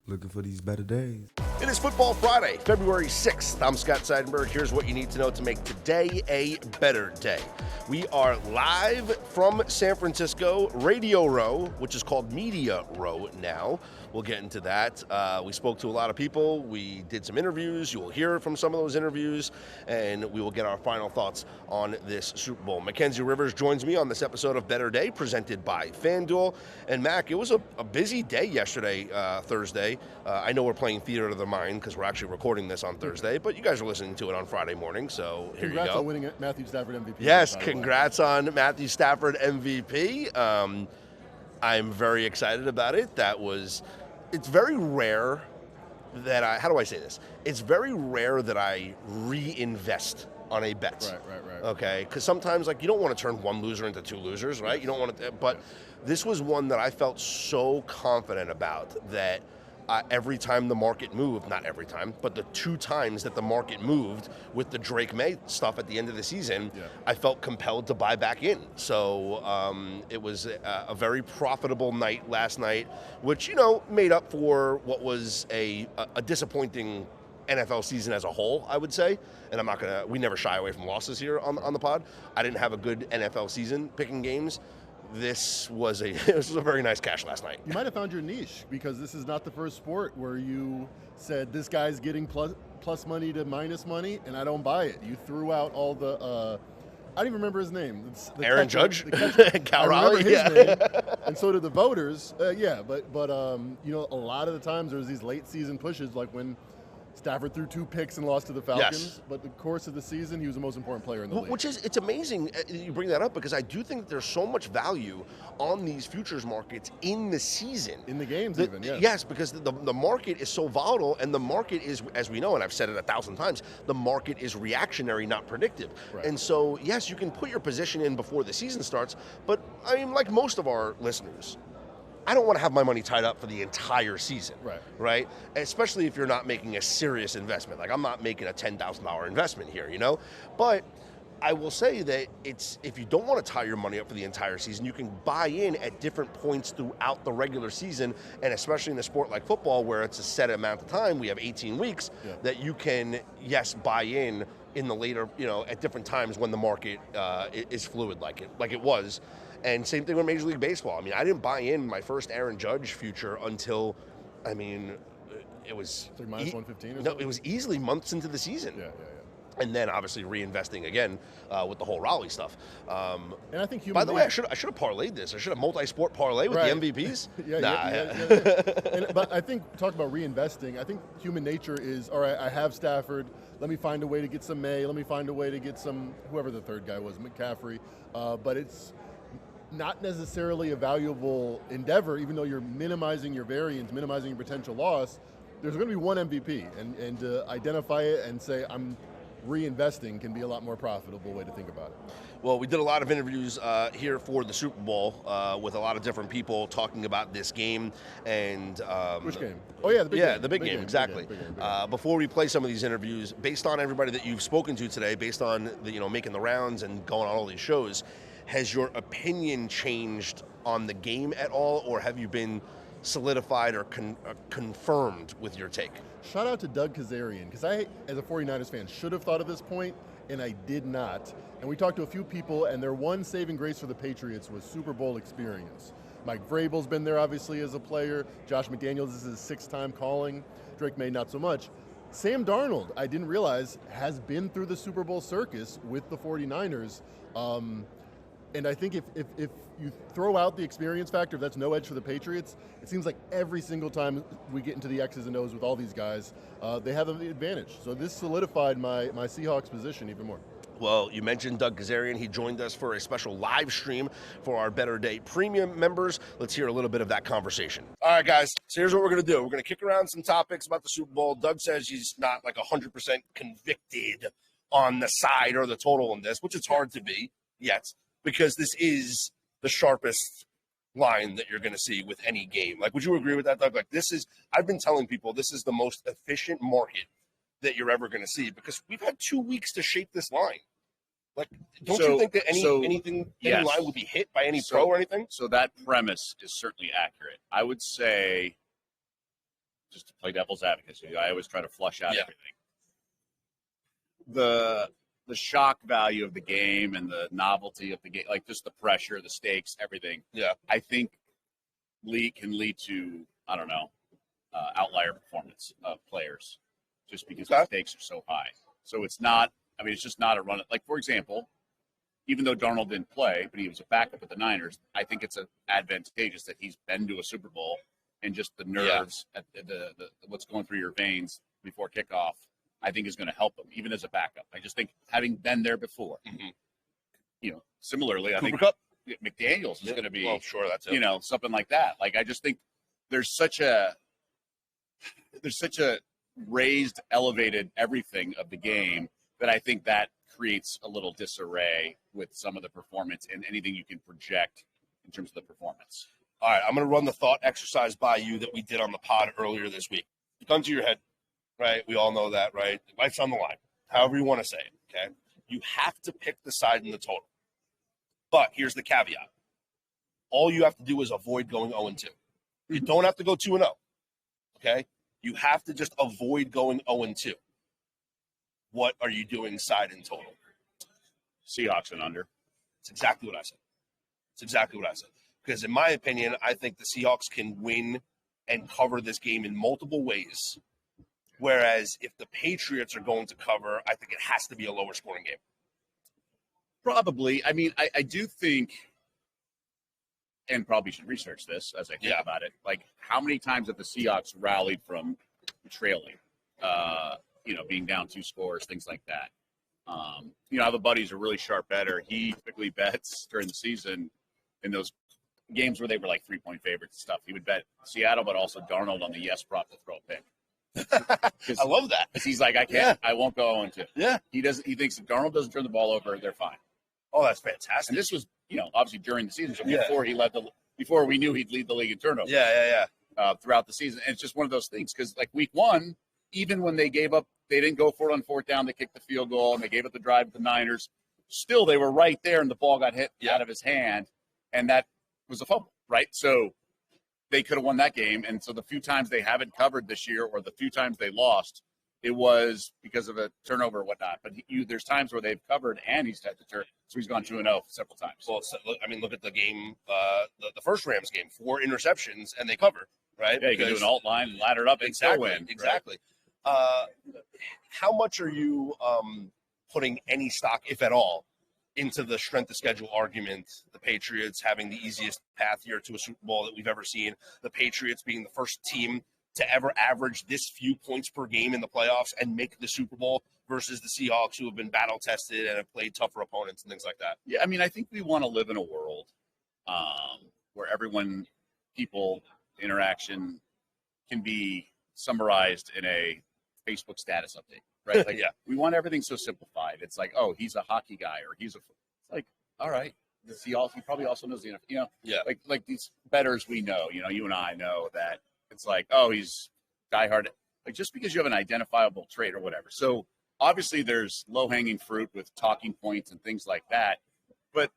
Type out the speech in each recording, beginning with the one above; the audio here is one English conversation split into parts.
Looking for these better days. It is Football Friday, February 6th. I'm Scott Seidenberg. Here's what you need to know to make today a better day. We are live from San Francisco, Radio Row, which is called Media Row now. We'll get into that. We spoke to a lot of people. We did some interviews. You will hear from some of those interviews, and we will get our final thoughts on this Super Bowl. Mackenzie Rivers joins me on this episode of Better Day, presented by FanDuel. And Mac, it was a busy day yesterday, Thursday. I know we're playing Theater of the Mind because we're actually recording this on Thursday, but you guys are listening to it on Friday morning, so here you go. Congrats on winning Matthew Stafford MVP. Yes, congrats on Matthew Stafford MVP. I'm very excited about it. It's very rare that how do I say this? It's very rare that I reinvest on a bet. Right. Okay, because sometimes you don't want to turn one loser into two losers, right? You don't want to, but this was one that I felt so confident about that every time the market moved, not every time, but the two times that the market moved with the Drake May stuff at the end of the season, I felt compelled to buy back in. So it was a very profitable night last night, which, made up for what was a disappointing NFL season as a whole, I would say. And we never shy away from losses here on the pod. I didn't have a good NFL season picking games. This was a very nice cash last night. You might have found your niche because this is not the first sport where you said this guy's getting plus money to minus money, and I don't buy it. You threw out all the I don't even remember his name. Aaron Judge, Cal Raleigh, name, and so did the voters. But a lot of the times there's these late season pushes, like when Stafford threw 2 picks and lost to the Falcons, yes. But the course of the season, he was the most important player in the league. It's amazing you bring that up because I do think that there's so much value on these futures markets in the season. In the games yes. Yes, because the market is so volatile, and the market is, as we know, and I've said it 1,000 times, the market is reactionary, not predictive. Right. And so, yes, you can put your position in before the season starts, but I mean, like most of our listeners, I don't want to have my money tied up for the entire season, right? Especially if you're not making a serious investment. Like I'm not making a $10,000 investment here, But I will say that if you don't want to tie your money up for the entire season, you can buy in at different points throughout the regular season, and especially in a sport like football where it's a set amount of time, we have 18 weeks, that you can, yes, buy in the later, at different times when the market is fluid like it was. And same thing with Major League Baseball. I mean, I didn't buy in my first Aaron Judge future until, it was... Like minus 115 or something? No, it was easily months into the season. Yeah. And then obviously reinvesting again with the whole Raleigh stuff. And I think by the way, I should have parlayed this. I should have multi-sport parlay with the MVPs. But I think, talk about reinvesting, I think human nature is, all right, I have Stafford. Let me find a way to get some May. Let me find a way to get some, whoever the third guy was, McCaffrey. But it's not necessarily a valuable endeavor, even though you're minimizing your variance, minimizing your potential loss. There's going to be one MVP, and to identify it and say, I'm reinvesting can be a lot more profitable way to think about it. Well, we did a lot of interviews here for the Super Bowl with a lot of different people talking about this game. And which game? Oh, yeah, the big game. The big game, exactly. Big game. Before we play some of these interviews, based on everybody that you've spoken to today, based on making the rounds and going on all these shows, has your opinion changed on the game at all, or have you been solidified or confirmed with your take? Shout out to Doug Kazarian, because I, as a 49ers fan, should have thought of this point, and I did not. And we talked to a few people, and their one saving grace for the Patriots was Super Bowl experience. Mike Vrabel's been there, obviously, as a player. Josh McDaniels is his 6th time calling. Drake May, not so much. Sam Darnold, I didn't realize, has been through the Super Bowl circus with the 49ers. And I think if you throw out the experience factor, if that's no edge for the Patriots, it seems like every single time we get into the X's and O's with all these guys, they have the advantage. So this solidified my Seahawks position even more. Well, you mentioned Doug Kazarian. He joined us for a special live stream for our Better Day Premium members. Let's hear a little bit of that conversation. All right, guys. So here's what we're going to do. We're going to kick around some topics about the Super Bowl. Doug says he's not 100% convicted on the side or the total in this, which it's hard to be yet, because this is the sharpest line that you're going to see with any game. Would you agree with that, Doug? I've been telling people this is the most efficient market that you're ever going to see, because we've had 2 weeks to shape this line. Don't you think that any line would be hit by any pro or anything? So that premise is certainly accurate. I would say just to play devil's advocate, so I always try to flush out Yeah. everything. The shock value of the game and the novelty of the game, like just the pressure, the stakes, everything. Yeah. I think can lead to, I don't know, outlier performance of players just because the stakes are so high. So it's not, I mean, it's just not a run. Like, for example, even though Darnold didn't play, but he was a backup with the Niners, I think it's advantageous that he's been to a Super Bowl and just the nerves, at the what's going through your veins before kickoff, I think is going to help him, even as a backup. I just think having been there before, similarly, I think Cup? McDaniels is going to be, sure, that's it. Something like that. Like, I just think there's such a raised, elevated everything of the game that I think that creates a little disarray with some of the performance and anything you can project in terms of the performance. All right, I'm going to run the thought exercise by you that we did on the pod earlier this week. Gun to your head, right? We all know that, right? Life's on the line, however you want to say it, okay? You have to pick the side in the total. But here's the caveat. All you have to do is avoid going 0-2. You don't have to go 2-0, okay? You have to just avoid going 0-2. What are you doing side and total? Seahawks and under. It's exactly what I said. Because in my opinion, I think the Seahawks can win and cover this game in multiple ways. Whereas if the Patriots are going to cover, I think it has to be a lower scoring game. Probably. I mean, I do think, and probably should research this as I think about it, like how many times have the Seahawks rallied from trailing, being down 2 scores, things like that. I have a buddy who's a really sharp bettor. He typically bets during the season in those games where they were like 3-point favorites and stuff. He would bet Seattle, but also Darnold on the yes prop to throw a pick. I love that. Because he's like, I won't go 0-2. Yeah. He thinks if Darnold doesn't turn the ball over, they're fine. Oh, that's fantastic. And this was, obviously during the season, so before we knew he'd lead the league in turnovers. Yeah. Throughout the season. And it's just one of those things because, like, week 1, even when they gave up, they didn't go for it on 4th down, they kicked the field goal, and they gave up the drive to the Niners. Still, they were right there, and the ball got hit out of his hand, and that was a fumble, right? So they could have won that game. And so the few times they haven't covered this year or the few times they lost, it was because of a turnover or whatnot. But there's times where they've covered and he's had to turn. So he's gone 2-0 several times. Well, look at the game, the first Rams game, 4 interceptions, and they cover, right? Yeah, you can do an alt line and ladder it up and still win. Exactly. How much are you putting any stock, if at all, into the strength of schedule argument? The Patriots having the easiest path here to a Super Bowl that we've ever seen. The Patriots being the first team to ever average this few points per game in the playoffs and make the Super Bowl versus the Seahawks, who have been battle-tested and have played tougher opponents and things like that. Yeah, I mean, I think we want to live in a world where people, interaction can be summarized in a Facebook status update, right? Like, we want everything so simplified. It's like, oh, he's a hockey guy, or it's like, all right, he probably also knows the NFL, like these bettors we know, you and I know that it's like, oh, he's diehard. Like, just because you have an identifiable trait or whatever. So obviously there's low-hanging fruit with talking points and things like that, but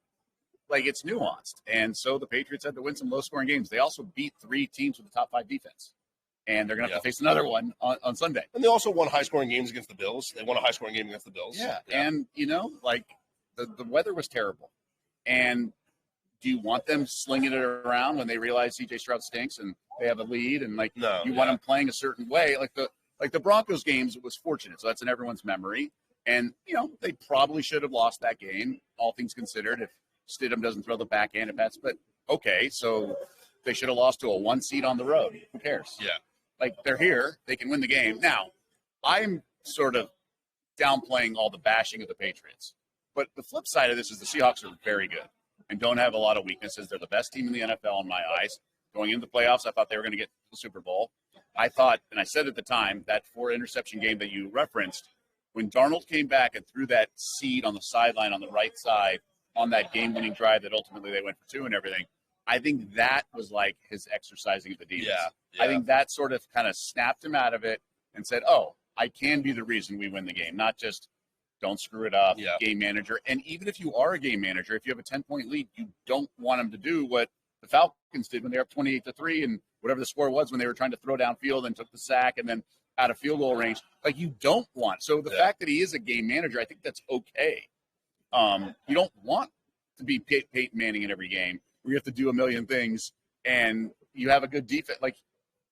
like it's nuanced. And so the Patriots had to win some low-scoring games. They also beat 3 teams with the top 5 defense. And they're going to have to face another one on Sunday. And they also won high-scoring games against the Bills. They won a high-scoring game against the Bills. Yeah. And, like the weather was terrible. And do you want them slinging it around when they realize C.J. Stroud stinks and they have a lead? And, like, you want them playing a certain way? Like the Broncos games, it was fortunate. So that's in everyone's memory. And, they probably should have lost that game, all things considered, if Stidham doesn't throw the backhand at bats. But, okay, so they should have lost to a 1 seed on the road. Who cares? Yeah. Like, they're here. They can win the game. Now, I'm sort of downplaying all the bashing of the Patriots. But the flip side of this is the Seahawks are very good and don't have a lot of weaknesses. They're the best team in the NFL in my eyes. Going into the playoffs, I thought they were going to get to the Super Bowl. I thought, and I said at the time, that 4-interception game that you referenced, when Darnold came back and threw that seed on the sideline on the right side on that game-winning drive that ultimately they went for 2 and everything, I think that was like his exercising of the demons. Yeah. I think that sort of kind of snapped him out of it and said, oh, I can be the reason we win the game, not just don't screw it up, game manager. And even if you are a game manager, if you have a 10-point lead, you don't want them to do what the Falcons did when they're up 28-3 and whatever the score was when they were trying to throw downfield and took the sack and then out of field goal range. Like, you don't want. So the fact that he is a game manager, I think that's okay. You don't want to be Peyton Manning in every game where you have to do a million things and you have a good defense. Like,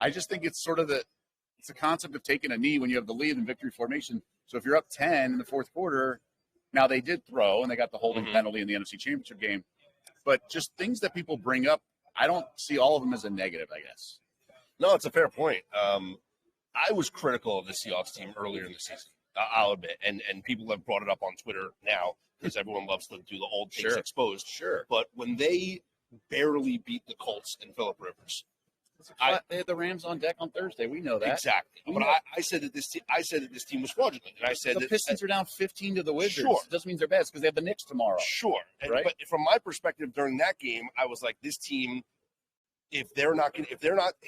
I just think it's sort of it's the concept of taking a knee when you have the lead in victory formation. So if you're up 10 in the fourth quarter, now they did throw and they got the holding penalty in the NFC Championship game. But just things that people bring up, I don't see all of them as a negative, I guess. No, it's a fair point. I was critical of the Seahawks team earlier in the season, I'll admit. And people have brought it up on Twitter now because everyone loves to do the old things exposed. Sure. But when they barely beat the Colts and Phillip Rivers, they had the Rams on deck on Thursday. We know that. Exactly. But I said that this team was fraudulent. And I said the Pistons are down 15 to the Wizards. Sure. It doesn't mean they're bad. It's because they have the Knicks tomorrow. Sure. Right? But from my perspective during that game, I was like, this team, if they're not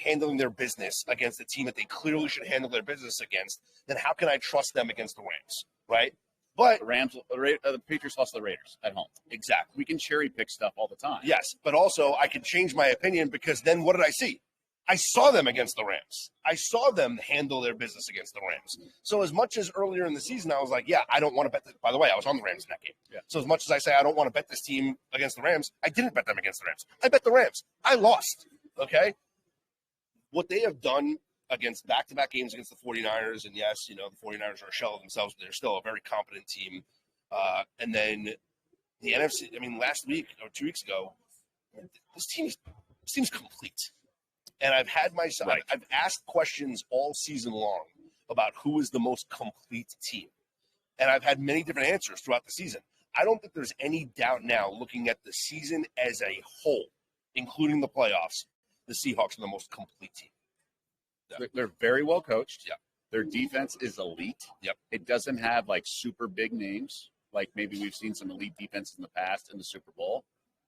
handling their business against the team that they clearly should handle their business against, then how can I trust them against the Rams? Right? But the Patriots lost to the Raiders at home. Exactly. We can cherry pick stuff all the time. Yes, but also I can change my opinion because then what did I see? I saw them against the Rams. I saw them handle their business against the Rams. So as much as earlier in the season I was like, yeah, I don't want to bet this. By the way, I was on the Rams in that game. Yeah. So as much as I say I don't want to bet this team against the Rams, I didn't bet them against the Rams. I bet the Rams. I lost. Okay? What they have done against back-to-back games against the 49ers, and yes, the 49ers are a shell of themselves, but they're still a very competent team. And then the NFC, last week or 2 weeks ago, this team's complete. And I've asked questions all season long about who is the most complete team. And I've had many different answers throughout the season. I don't think there's any doubt now, looking at the season as a whole, including the playoffs, the Seahawks are the most complete team. Yeah. They're very well coached. Yeah. Their defense is elite. Yep. It doesn't have like super big names, like maybe we've seen some elite defenses in the past in the Super Bowl.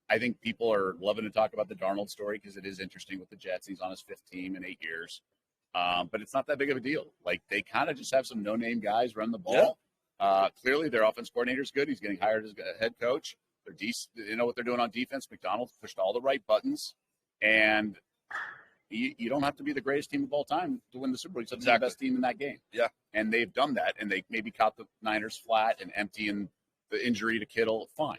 I think people are loving to talk about the Darnold story because it is interesting with the Jets. He's on his fifth team in 8 years. But it's not that big of a deal. Like, they kind of just have some no-name guys run the ball. Yeah. Clearly, their offense coordinator is good. He's getting hired as a head coach. They're decent. They know what they're doing on defense. McDonald's pushed all the right buttons. And you don't have to be the greatest team of all time to win the Super Bowl. You have to be the best team in that game. Yeah. And they've done that. And they maybe caught the Niners flat and emptying the injury to Kittle. Fine.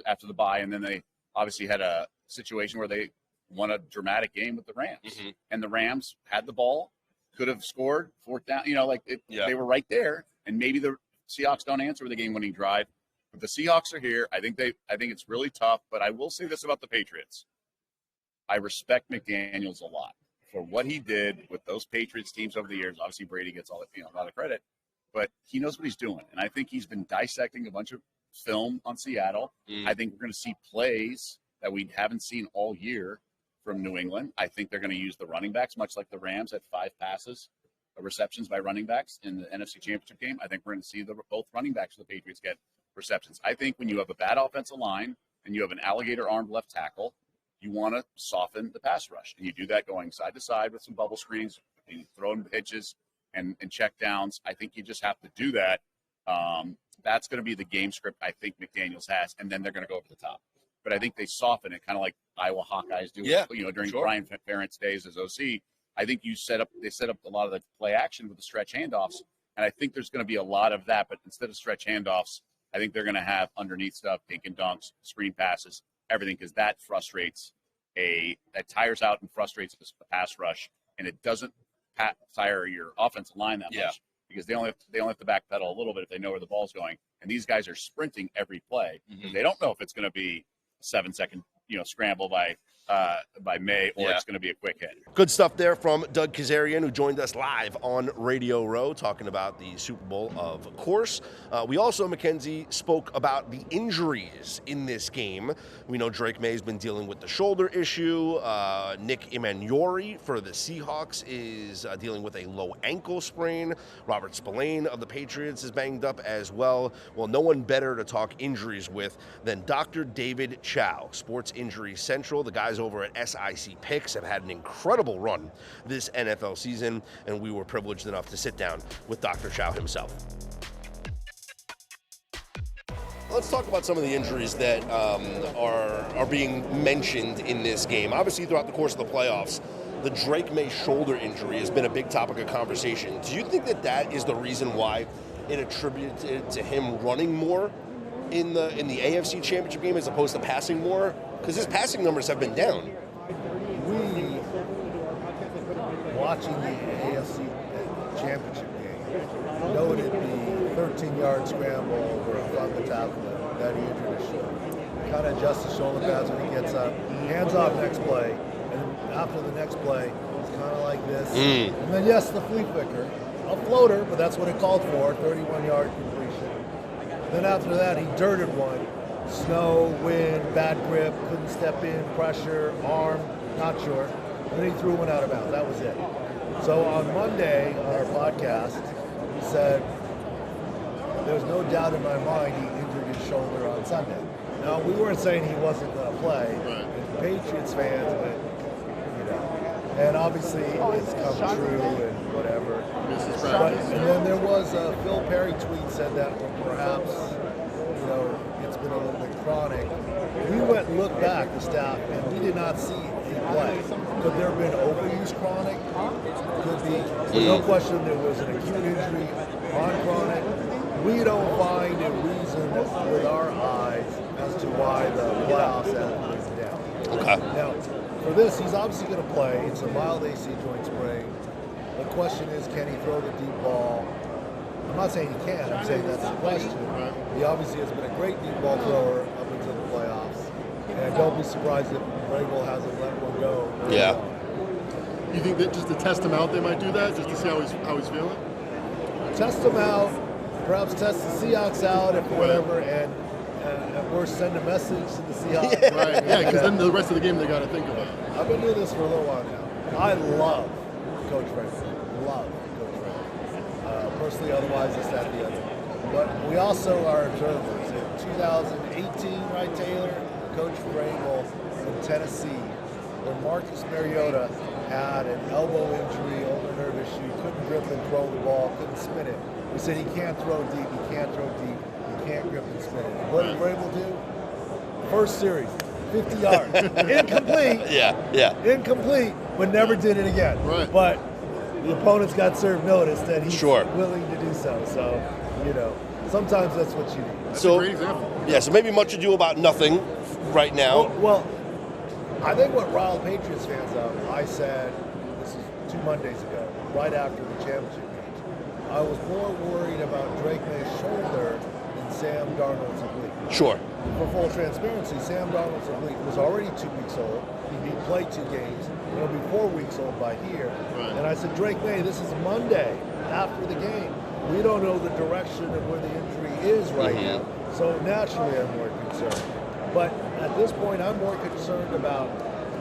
After the bye. And then they obviously had a situation where they won a dramatic game with the Rams. Mm-hmm. And the Rams had the ball, could have scored, fourth down. They were right there. And maybe the Seahawks don't answer with a game-winning drive. But the Seahawks are here. I think it's really tough. But I will say this about the Patriots. I respect McDaniels a lot for what he did with those Patriots teams over the years. Obviously, Brady gets a lot of credit. But he knows what he's doing. And I think he's been dissecting a bunch of film on Seattle. I think we're going to see plays that we haven't seen all year from New England. I think they're going to use the running backs, much like the Rams had 5 receptions by running backs in the NFC Championship game. I think we're going to see both running backs for the Patriots get receptions. I think when you have a bad offensive line and you have an alligator-armed left tackle, you want to soften the pass rush. And you do that going side to side with some bubble screens, and you throw in pitches and check downs. I think you just have to do that. That's going to be the game script I think McDaniels has, and then they're going to go over the top. But I think they soften it, kind of like Iowa Hawkeyes do. During Brian Ferentz days as OC. I think they set up a lot of the play action with the stretch handoffs, and I think there's going to be a lot of that. But instead of stretch handoffs, I think they're going to have underneath stuff, dink and dunks, screen passes, everything, because that tires out and frustrates the pass rush, and it doesn't tire your offensive line that much. Because they only have to backpedal a little bit if they know where the ball's going. And these guys are sprinting every play. Mm-hmm. They don't know if it's going to be a 7-second scramble by May or it's going to be a quick hit. Good stuff there from Doug Kazarian, who joined us live on Radio Row talking about the Super Bowl, of course. We also, Mackenzie, spoke about the injuries in this game. We know Drake May's been dealing with the shoulder issue. Nick Emmanuri for the Seahawks is dealing with a low ankle sprain. Robert Spillane of the Patriots is banged up as well. Well, no one better to talk injuries with than Dr. David Chow, Sports Injury Central. The guys over at SIC Picks have had an incredible run this NFL season, and we were privileged enough to sit down with Dr. Chow himself. Let's talk about some of the injuries that are being mentioned in this game. Obviously, throughout the course of the playoffs, the Drake May shoulder injury has been a big topic of conversation. Do you think that is the reason why it attributed to him running more in the AFC Championship game as opposed to passing more? Because his passing numbers have been down. We, watching the AFC Championship game, noted the 13-yard scramble over a Funga tackle that he injured his shoulder. Kind of adjusts his shoulder pads when he gets up, hands off next play, and after the next play, it's kind of like this. And then, yes, the flea flicker, a floater, but that's what it called for, 31-yard completion. Then after that, he dirted one. Snow, wind, bad grip, couldn't step in, pressure, arm, not sure. And then he threw one out of bounds. That was it. So on Monday, on our podcast, he said, there's no doubt in my mind he injured his shoulder on Sunday. Now, we weren't saying he wasn't going to play. Right. Patriots fans, but, you know, and obviously it's come true and whatever. And then there was a Phil Perry tweet said that perhaps, you know, it's been a little bit chronic. We went and looked back, the staff, and we did not see him play. Could there have been overuse chronic? Could be. There's no question there was an acute injury on chronic. We don't find a reason with our eyes as to why the playoffs have been down. Okay. Now, for this, he's obviously going to play. It's a mild AC joint sprain. The question is, can he throw the deep ball? I'm not saying he can. I'm saying that's the question. He obviously has been a great deep ball thrower up until the playoffs. And don't be surprised if Vrabel hasn't let one go. Yeah. You think that just to test him out, they might do that, just to see how he's feeling? Test him out, perhaps test the Seahawks out, if whatever, and at worst send a message to the Seahawks. Right, yeah, because then the rest of the game they got to think about. I've been doing this for a little while now. I love Coach Vrabel. Love Coach Vrabel. Personally, otherwise, it's that the other. But we also are observers. In 2018, right, Taylor? Coach Vrabel in Tennessee, where Marcus Mariota had an elbow injury, ulnar nerve issue, couldn't grip and throw the ball, couldn't spin it. We said he can't throw deep, he can't throw deep, he can't grip and spin it. What did Vrabel do? First series, 50 yards, incomplete. Yeah. Incomplete, but never did it again. Right. But the opponents got served notice that he's Sure. willing to do so. So, you know, sometimes that's what you need. That's a great example. Yeah, so maybe much ado about nothing right now. Well, I think what riled Patriots fans up, I said, this is 2 Mondays ago, right after the championship game, I was more worried about Drake May's shoulder than Sam Darnold's oblique. Sure. For full transparency, Sam Darnold's oblique was already 2 weeks old. He played 2 games. It'll be 4 weeks old by here. Right. And I said, Drake May, this is Monday after the game. We don't know the direction of where the injury is right now. So naturally, I'm more concerned. But at this point, I'm more concerned about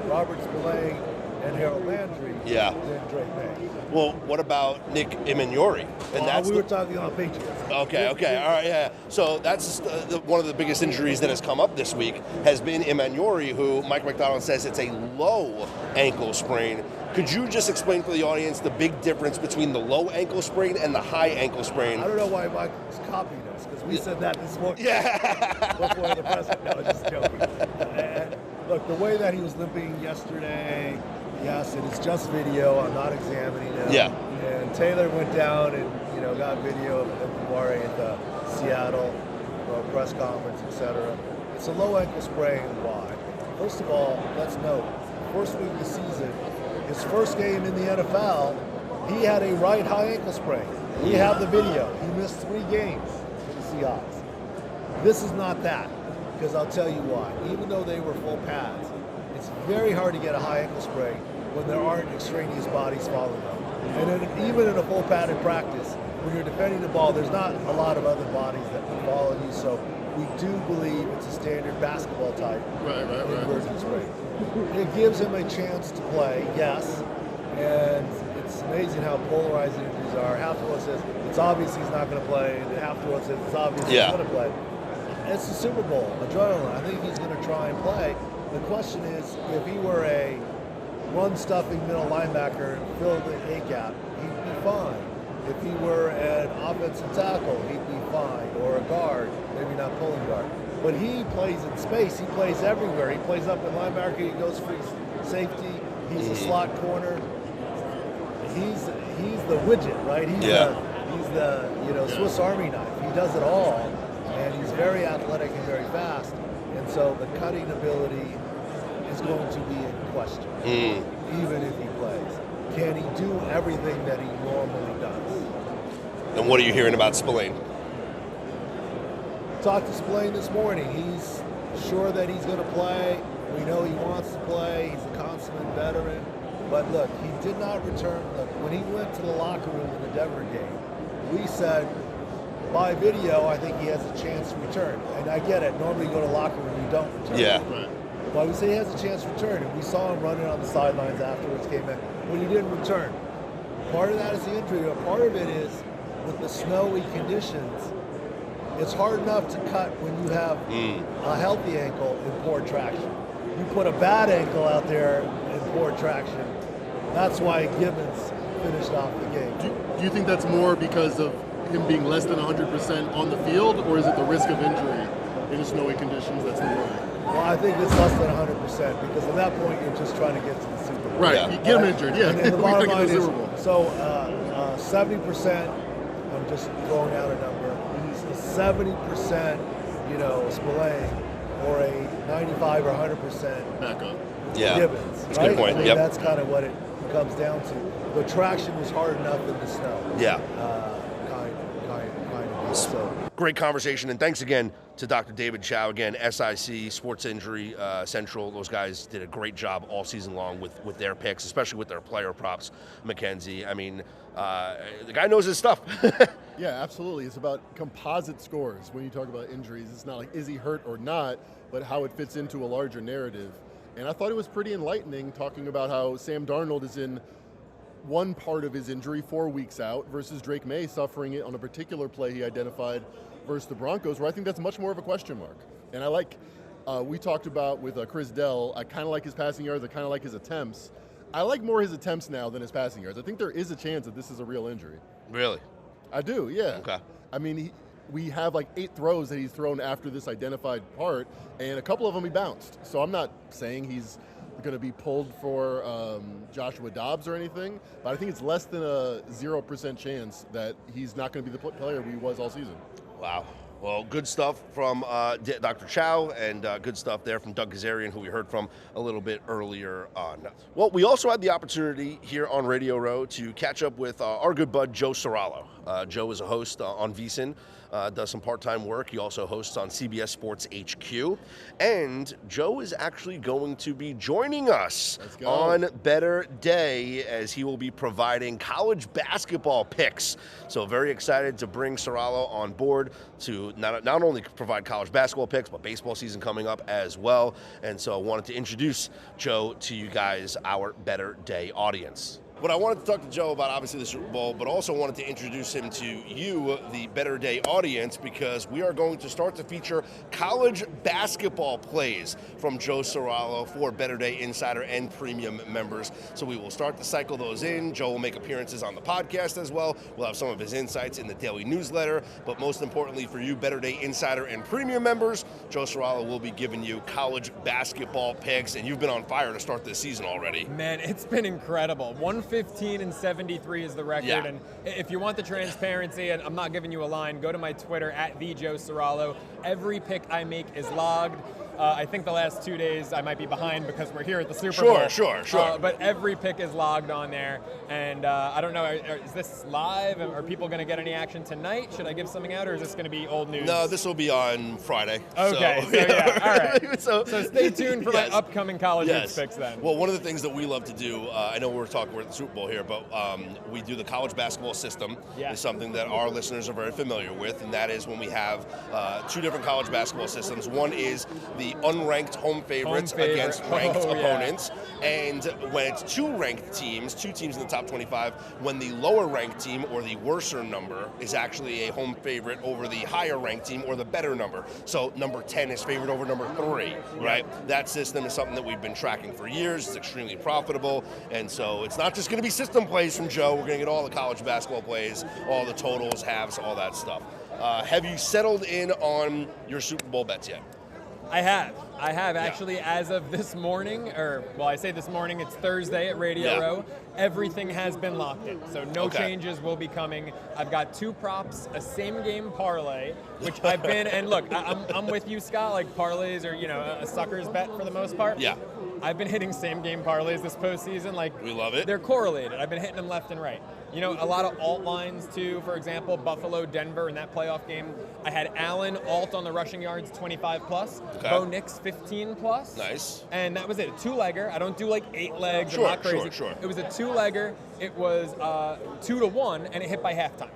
Robert Spillane and Harold Landry than Drake May. Well, what about Nick Emmanuri? And We were talking on Patriots. Okay, all right, yeah. So that's one of the biggest injuries that has come up this week has been Emmanuri, who Mike McDonald says it's a low ankle sprain. Could you just explain for the audience the big difference between the low ankle sprain and the high ankle sprain? I don't know why Mike's copying us, because we said that this morning. Yeah. Before the press. No, just joking. And look, the way that he was limping yesterday, yes, it is just video. I'm not examining him. Yeah. And Taylor went down and got video of Mbaré at the Seattle press conference, etc. It's a low ankle sprain. Why? First of all, let's note, first week of the season, his first game in the NFL, he had a right high ankle sprain. We have the video. He missed 3 games for the Seahawks. This is not that, because I'll tell you why. Even though they were full pads, it's very hard to get a high ankle sprain when there aren't extraneous bodies following them. And then even in a full padded practice, when you're defending the ball, there's not a lot of other bodies that will follow you. So we do believe it's a standard basketball type inversion sprain. It gives him a chance to play, yes. And it's amazing how polarizing injuries are. Half the world says it's obvious he's not going to play, and half the world says it's obvious he's going to play. It's the Super Bowl, adrenaline. I think he's going to try and play. The question is, if he were a run-stuffing middle linebacker and filled the A-gap, he'd be fine. If he were an offensive tackle, he'd be fine, or a guard, maybe not pulling guard. But he plays in space. He plays everywhere. He plays up in linebacker. He goes free safety. He's a slot corner. He's the widget, right? He's the Swiss Army knife. He does it all, and he's very athletic and very fast. And so the cutting ability is going to be in question, even if he plays. Can he do everything that he normally does? And what are you hearing about Spillane? Talked to Spillane this morning. He's sure that he's going to play. We know he wants to play. He's a consummate veteran. But look, he did not return. Look, when he went to the locker room in the Denver game, we said, by video, I think he has a chance to return. And I get it. Normally you go to the locker room, you don't return. Yeah. Well, we say he has a chance to return. And we saw him running on the sidelines afterwards, came in. But he didn't return. Part of that is the injury. But part of it is with the snowy conditions, it's hard enough to cut when you have a healthy ankle in poor traction. You put a bad ankle out there in poor traction. That's why Gibbons finished off the game. Do you think that's more because of him being less than 100% on the field, or is it the risk of injury in the snowy conditions that's the worry? Well, I think it's less than 100% because at that point you're just trying to get to the Super Bowl. Right, you get him injured, yeah. And the bottom line is, so 70%, I'm just throwing out a number, 70%, Spillane, or a 95 or 100% backup. Yeah, Gibbons. that's a right? good point. I mean, that's kind of what it comes down to. The traction was hard enough in the snow. Yeah. Kind of. So. Great conversation, and thanks again to Dr. David Chao. Again, SIC, Sports Injury Central. Those guys did a great job all season long with their picks, especially with their player props. Mackenzie, I mean, the guy knows his stuff. Yeah, absolutely. It's about composite scores when you talk about injuries. It's not like is he hurt or not, but how it fits into a larger narrative. And I thought it was pretty enlightening talking about how Sam Darnold is in one part of his injury 4 weeks out versus Drake May suffering it on a particular play he identified versus the Broncos, where I think that's much more of a question mark. And I like, we talked about with Chris Dell, I kind of like his passing yards, I kind of like his attempts. I like more his attempts now than his passing yards. I think there is a chance that this is a real injury. Really? I do, yeah. Okay. I mean, we have like 8 throws that he's thrown after this identified part, and a couple of them he bounced. So I'm not saying he's going to be pulled for Joshua Dobbs or anything, but I think it's less than a 0% chance that he's not going to be the player he was all season. Wow. Well, good stuff from Dr. Chao, and good stuff there from Doug Kazarian, who we heard from a little bit earlier on. Well, we also had the opportunity here on Radio Row to catch up with our good bud, Joe Serralo. Joe is a host on VSiN, does some part-time work. He also hosts on CBS Sports HQ. And Joe is actually going to be joining us on Better Day, as he will be providing college basketball picks. So very excited to bring Serralo on board to not only provide college basketball picks, but baseball season coming up as well. And so I wanted to introduce Joe to you guys, our Better Day audience. But I wanted to talk to Joe about, obviously, the Super Bowl, but also wanted to introduce him to you, the Better Day audience, because we are going to start to feature college basketball plays from Joe Serralo for Better Day Insider and Premium members. So we will start to cycle those in. Joe will make appearances on the podcast as well. We'll have some of his insights in the daily newsletter. But most importantly for you, Better Day Insider and Premium members, Joe Serralo will be giving you college basketball picks. And you've been on fire to start this season already. Man, it's been incredible. 115-73 is the record, and if you want the transparency, and I'm not giving you a line, go to my Twitter at @TheJoeSerralo. Every pick I make is logged. I think the last 2 days I might be behind because we're here at the Super Bowl. Sure. But every pick is logged on there, and I don't know, is this live? Are people going to get any action tonight? Should I give something out, or is this going to be old news? No, this will be on Friday. Okay, so yeah, all right. so stay tuned for my upcoming college picks then. Well, one of the things that we love to do, I know we're at the Super Bowl here, but we do the college basketball system. Is something that our listeners are very familiar with, and that is when we have 2 different college basketball systems. One is the unranked home favorites against ranked opponents. And when it's 2 ranked teams, 2 teams in the top 25, when the lower ranked team or the worser number is actually a home favorite over the higher ranked team or the better number. So number 10 is favored over number 3, right? That system is something that we've been tracking for years. It's extremely profitable. And so it's not just going to be system plays from Joe. We're going to get all the college basketball plays, all the totals, halves, all that stuff. Have you settled in on your Super Bowl bets yet? I have. I have actually, as of this morning, I say this morning, it's Thursday at Radio Row. Everything has been locked in, so no changes will be coming. I've got 2 props, a same-game parlay, which I've been, and look, I'm with you, Scott. Like parlays are, a sucker's bet for the most part. Yeah. I've been hitting same-game parlays this postseason. Like we love it. They're correlated. I've been hitting them left and right. A lot of alt lines too. For example, Buffalo, Denver in that playoff game. I had Allen alt on the rushing yards 25 plus. Bo Nix 15 plus. Nice. And that was it. A 2-legger. I don't do like 8 legs. I'm not crazy. Sure. It was a 2-legger. It was 2-1, and it hit by halftime.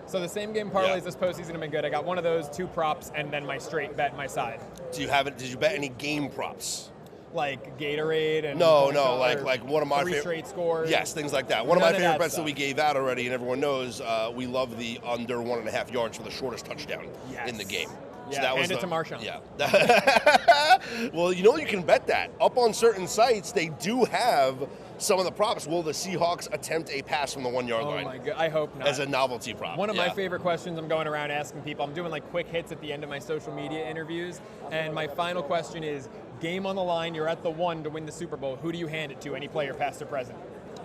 So the same game parlays this postseason have been good. I got one of those, 2 props, and then my straight bet my side. Did you bet any game props? Like Gatorade and no, like one of my 3 straight scores. Yes, things like that. One of my favorite bets that we gave out already, and everyone knows, we love the under 1.5 yards for the shortest touchdown in the game. Yeah, so that hand it to Marshawn. Yeah. Well, you can bet that. Up on certain sites, they do have some of the props. Will the Seahawks attempt a pass from the 1-yard line? Oh my God, I hope not. As a novelty prop. One of my favorite questions I'm going around asking people, I'm doing like quick hits at the end of my social media interviews, and my final question is, game on the line, you're at the 1 to win the Super Bowl, who do you hand it to, any player past or present?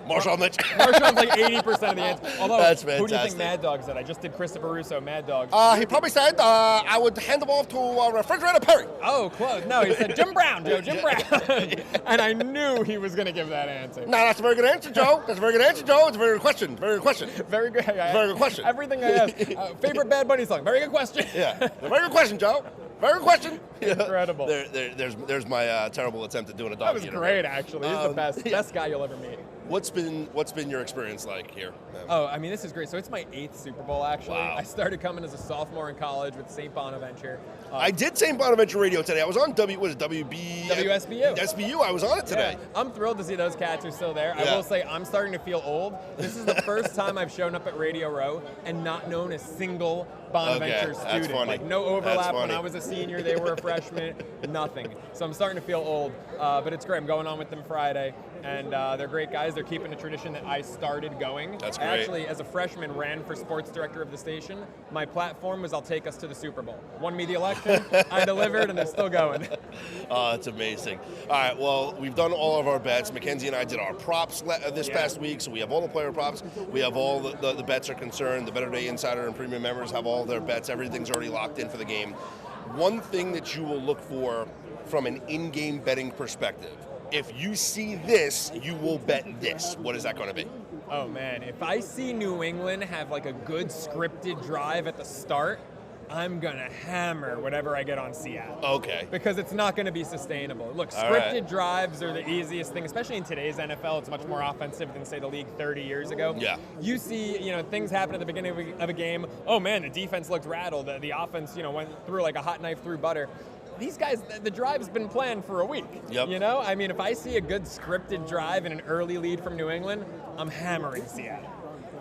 Marshawn Lynch. Marshawn's like 80% of the answer. Although, that's fantastic. Who do you think Mad Dog said? I just did Christopher Russo, Mad Dog. He probably said I would hand them off to Refrigerator Perry. Oh, close. No, he said Jim Brown, Joe, Jim Brown. And I knew he was going to give that answer. No, that's a very good answer, Joe. That's a very good answer, Joe. It's a very good question. Very good question. Very good. Very good question. Everything I asked. Favorite Bad Bunny song? Very good question. Yeah. Very good question, Joe. Very good question. Incredible. There's my terrible attempt at doing a dog. That was great, actually. He's the best guy you'll ever meet. What's been your experience like here? Oh, I mean, this is great. So it's my 8th Super Bowl, actually. Wow. I started coming as a sophomore in college with St. Bonaventure. I did St. Bonaventure Radio today. I was on WSBU. SBU. I was on it today. Yeah. I'm thrilled to see those cats are still there. I will say I'm starting to feel old. This is the first time I've shown up at Radio Row and not known a single Bonaventure student. That's funny. Like no overlap. When I was a senior, they were a freshman. Nothing. So I'm starting to feel old, but it's great. I'm going on with them Friday, and they're great guys. They're keeping a tradition that I started going. That's great. I actually, as a freshman, ran for sports director of the station. My platform was, I'll take us to the Super Bowl. Won me the election. I delivered, and they're still going. Oh, that's amazing. All right, well, we've done all of our bets. Mackenzie and I did our props this past week, so we have all the player props. We have all the bets are concerned. The Better Day Insider and Premium members have all their bets. Everything's already locked in for the game. One thing that you will look for from an in-game betting perspective, if you see this, you will bet this. What is that going to be? Oh, man. If I see New England have like a good scripted drive at the start, I'm going to hammer whatever I get on Seattle. Okay. Because it's not going to be sustainable. Look, scripted drives are the easiest thing, especially in today's NFL. It's much more offensive than, say, the league 30 years ago. Yeah. You see, things happen at the beginning of a game. Oh, man, the defense looked rattled. The offense, went through like a hot knife through butter. These guys, the drive's been planned for a week. Yep. I mean, if I see a good scripted drive and an early lead from New England, I'm hammering Seattle.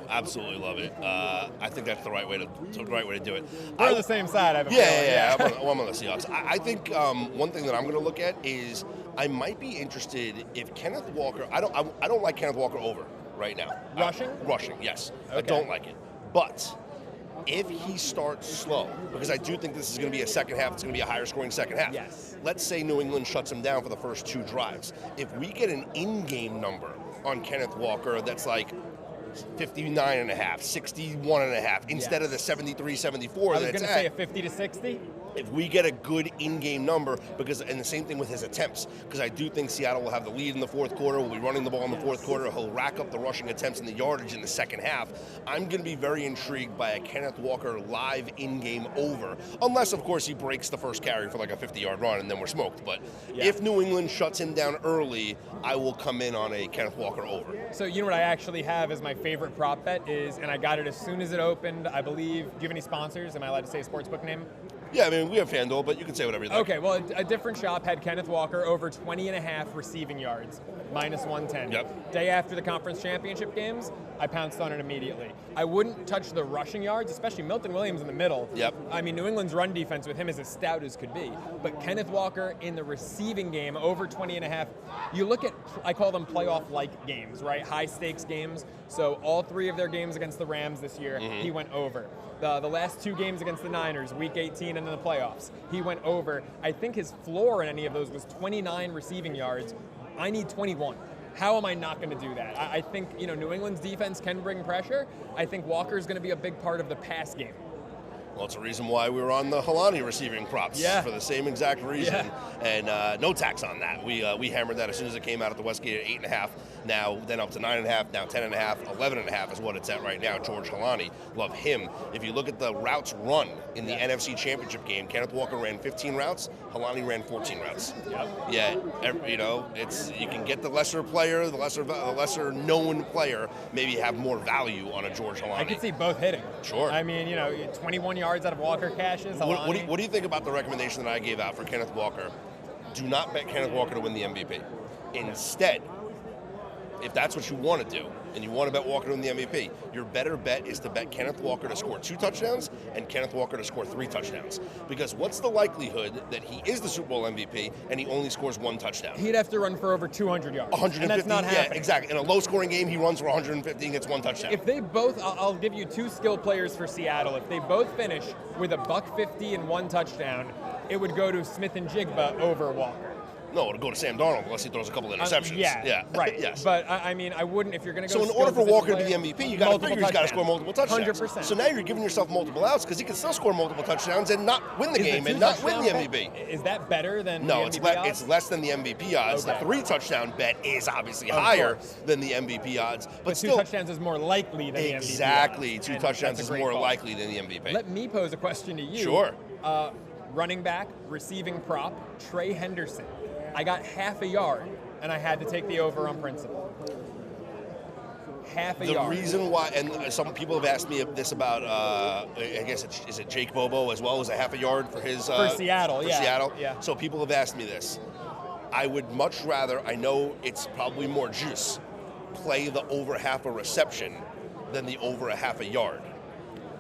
Absolutely love it. I think that's the right way to do it. We're on the same side. I have a feeling. Yeah. I'm on the Seahawks. I think one thing that I'm going to look at is I might be interested if Kenneth Walker. I don't like Kenneth Walker over right now. Rushing? Rushing, yes. Okay. I don't like it, but if he starts slow, because I do think this is going to be a second half, it's going to be a higher scoring second half. Yes. Let's say New England shuts him down for the first 2 drives. If we get an in-game number on Kenneth Walker that's like 59.5, 61.5, instead of the 73, 74 I that was it's going to say a 50 to 60. If we get a good in-game number, and the same thing with his attempts, because I do think Seattle will have the lead in the fourth quarter, will be running the ball in the fourth quarter, he'll rack up the rushing attempts and the yardage in the second half. I'm going to be very intrigued by a Kenneth Walker live in-game over, unless, of course, he breaks the first carry for like a 50-yard run and then we're smoked. But if New England shuts him down early, I will come in on a Kenneth Walker over. So you know what I actually have as my favorite prop bet is, and I got it as soon as it opened, I believe, do you have any sponsors? Am I allowed to say a sportsbook name? Yeah, I mean, we have FanDuel, but you can say whatever you like. Okay, well, a different shop had Kenneth Walker over 20.5 receiving yards. minus 110. Yep. Day after the conference championship games, I pounced on it immediately. I wouldn't touch the rushing yards, especially Milton Williams in the middle. Yep. I mean, New England's run defense with him is as stout as could be. But Kenneth Walker in the receiving game, over 20.5. You look at, I call them playoff-like games, right? High-stakes games. So all 3 of their games against the Rams this year, he went over. The last 2 games against the Niners, Week 18 and then the playoffs, he went over. I think his floor in any of those was 29 receiving yards. I need 21. How am I not going to do that? I think, New England's defense can bring pressure. I think Walker's going to be a big part of the pass game. Well, it's a reason why we were on the Helani receiving props for the same exact reason, and no tax on that. We hammered that as soon as it came out at the Westgate at 8.5. Now, then up to 9.5. Now 10.5, 11.5 is what it's at right now. George Helani, love him. If you look at the routes run in the NFC Championship game, Kenneth Walker ran 15 routes. Helani ran 14 routes. Yeah, it's you can get the lesser player, the lesser known player, maybe have more value on a George Helani. I could see both hitting. Sure. I mean, 21 yards out of Walker caches. What do you think about the recommendation that I gave out for Kenneth Walker? Do not bet Kenneth Walker to win the MVP. Instead, if that's what you want to do, and you want to bet Walker to win the MVP, your better bet is to bet Kenneth Walker to score 2 touchdowns and Kenneth Walker to score 3 touchdowns. Because what's the likelihood that he is the Super Bowl MVP and he only scores 1 touchdown? He'd have to run for over 200 yards. 150, and that's not happening. Yeah, exactly. In a low-scoring game, he runs for 150 and gets 1 touchdown. If they both, I'll give you 2 skill players for Seattle. If they both finish with a $150 and 1 touchdown, it would go to Smith and Jigba over Walker. No, it'll go to Sam Darnold unless he throws a couple of interceptions. Right. Yes. But I mean, I wouldn't if you're going to go. So in order for Walker to be MVP, you got to figure he's got to score multiple touchdowns. 100%. So now you're giving yourself multiple outs because he can still score multiple touchdowns and not win the game and not win the MVP. Is that better than no? the MVP odds? It's less than the MVP odds. Okay. The 3 touchdown bet is obviously higher than the MVP odds, but two still, touchdowns is more likely than exactly. the MVP odds. 2 touchdowns is more likely than the MVP. Let me pose a question to you. Sure. Running back, receiving prop, Trey Henderson. I got half a yard, and I had to take the over on principle. Half a yard. The reason why, and some people have asked me this about, I guess is it Jake Bobo as well as a half a yard for his for Seattle, for Seattle. Yeah. So people have asked me this. I would much rather. I know it's probably more juice. Play the over half a reception than the over a half a yard.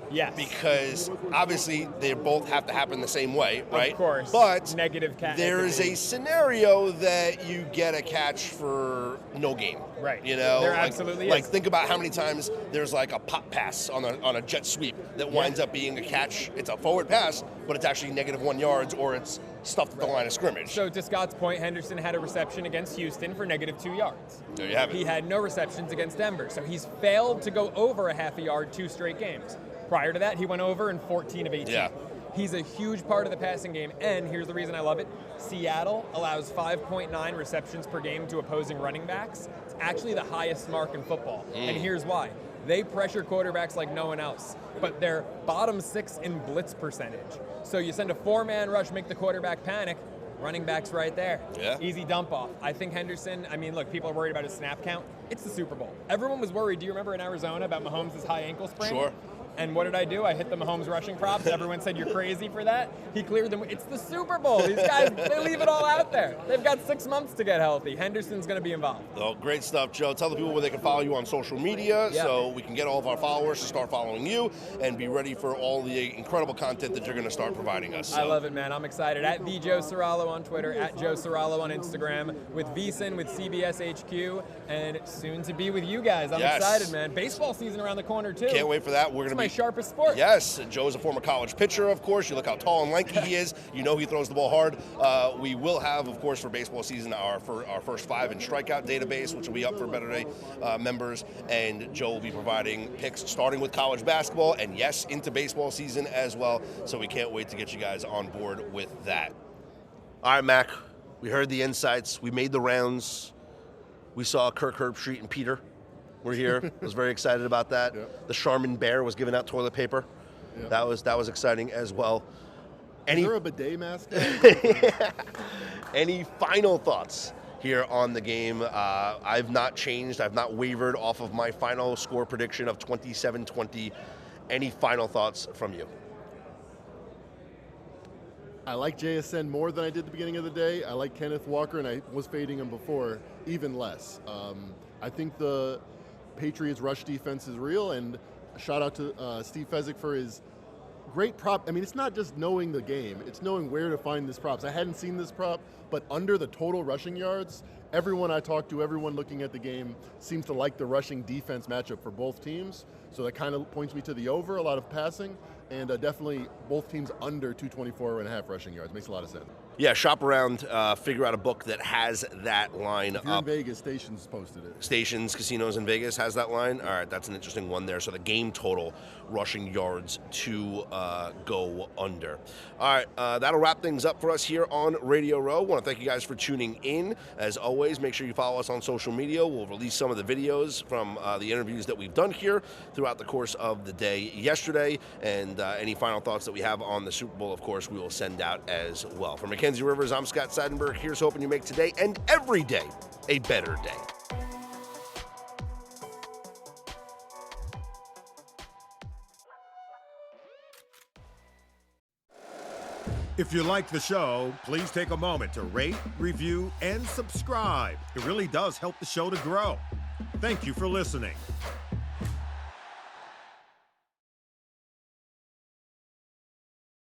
Yes. Because obviously they both have to happen the same way, right? Of course. But negative there is a scenario that you get a catch for no gain. Right. There absolutely is. Like think about how many times there's like a pop pass on a jet sweep that winds up being a catch. It's a forward pass, but it's actually -1 yards or it's stuffed at the line of scrimmage. So to Scott's point, Henderson had a reception against Houston for -2 yards. There you have it. He had no receptions against Denver, so he's failed to go over a half a yard 2 straight games. Prior to that, he went over in 14 of 18. Yeah. He's a huge part of the passing game, and here's the reason I love it. Seattle allows 5.9 receptions per game to opposing running backs. It's actually the highest mark in football, and here's why. They pressure quarterbacks like no one else, but they're bottom 6 in blitz percentage. So you send a 4-man rush, make the quarterback panic, running back's right there. Yeah. Easy dump off. I think Henderson, look, people are worried about his snap count. It's the Super Bowl. Everyone was worried, do you remember in Arizona about Mahomes' high ankle sprain? Sure. And what did I do? I hit the Mahomes rushing props. Everyone said, you're crazy for that. He cleared them. It's the Super Bowl. These guys, they leave it all out there. They've got 6 months to get healthy. Henderson's going to be involved. Well, great stuff, Joe. Tell the people where they can follow you on social media so we can get all of our followers to start following you and be ready for all the incredible content that you're going to start providing us. So. I love it, man. I'm excited. At the Joe Serralo on Twitter, at Joe Serralo on Instagram, with VSiN, with CBS HQ, and soon to be with you guys. I'm excited, man. Baseball season around the corner, too. Can't wait for that. We're going to be my sharpest sport. Yes, Joe's a former college pitcher, of course. You look how tall and lanky he is. You know he throws the ball hard. We will have, of course, for baseball season, our first 5 in strikeout database, which will be up for Better Day members. And Joe will be providing picks starting with college basketball and, yes, into baseball season as well. So we can't wait to get you guys on board with that. All right, Mac, we heard the insights. We made the rounds. We saw Kirk Herbstreit and Peter. We're here. I was very excited about that. The Charmin Bear was giving out toilet paper. That was exciting as well. Is there a bidet mask? Any final thoughts here on the game? I've not changed. I've not wavered off of my final score prediction of 27-20. Any final thoughts from you? I like JSN more than I did at the beginning of the day. I like Kenneth Walker, and I was fading him before even less. I think the Patriots' rush defense is real, and a shout out to Steve Fezzik for his great prop. I mean, it's not just knowing the game, it's knowing where to find this props. I hadn't seen this prop, but under the total rushing yards, everyone I talked to, everyone looking at the game seems to like the rushing defense matchup for both teams. So that kind of points me to the over, a lot of passing, and definitely both teams under 224.5 rushing yards. Makes a lot of sense. Yeah, shop around, figure out a book that has that line If you're up. in Vegas, Stations posted it. Stations, casinos in Vegas has that line. All right, that's an interesting one there. So the game total rushing yards to go under. All right, that'll wrap things up for us here on Radio Row. Want to thank you guys for tuning in. As always, make sure you follow us on social media. We'll release some of the videos from the interviews that we've done here throughout the course of the day yesterday. And any final thoughts that we have on the Super Bowl, of course, we will send out as well. For Mackenzie Rivers, I'm Scott Seidenberg. Here's hoping you make today and every day a better day. If you like the show, please take a moment to rate, review, and subscribe. It really does help the show to grow. Thank you for listening.